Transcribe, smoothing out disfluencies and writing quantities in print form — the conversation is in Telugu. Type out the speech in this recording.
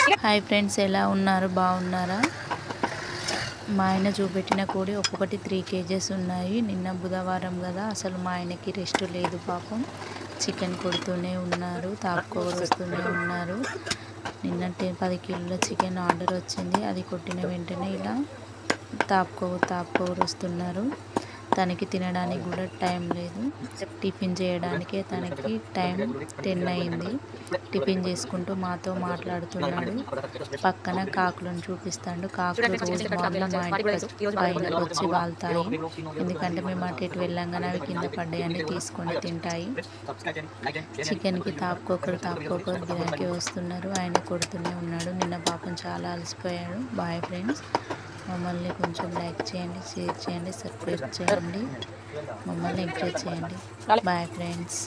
హాయ్ ఫ్రెండ్స్, ఎలా ఉన్నారు? బాగున్నారా? మా ఆయన చూపెట్టిన కోడి ఒక్కొక్కటి 3 kgs ఉన్నాయి. నిన్న బుధవారం కదా, అసలు మా ఆయనకి రెస్ట్ లేదు పాపం. చికెన్ కొడుతూనే ఉన్నారు, తాపుకోవరు వస్తూనే ఉన్నారు. నిన్న 10 కిలోల చికెన్ ఆర్డర్ వచ్చింది. అది కొట్టిన వెంటనే ఇలా తాపుకోవరు వస్తున్నారు. తనకి తినడానికి కూడా టైం లేదు. టిఫిన్ చేయడానికే తనకి టైం 10 అయింది. టిఫిన్ చేసుకుంటూ మాతో మాట్లాడుతున్నాడు. పక్కన కాకులను చూపిస్తాడు. కాకులు రోజు మార్నింగ్ మా ఇంటికి పైనకి వచ్చి వాళ్తాయి. ఎందుకంటే మేము అటు ఇటు వెళ్ళంగానే అవి కింద పడ్డాయని తీసుకొని తింటాయి. చికెన్కి తాపుకోకరు గిరాకీ వస్తున్నారు. ఆయన కొడుతూనే ఉన్నాడు. నిన్న పాపం చాలా అలసిపోయాడు. Bye friends. మమ్మల్ని కొంచెం లైక్ చేయండి, షేర్ చేయండి, సబ్స్క్రైబ్ చేయండి. మమ్మల్ని ఎంకరేజ్ చేయండి. Bye friends.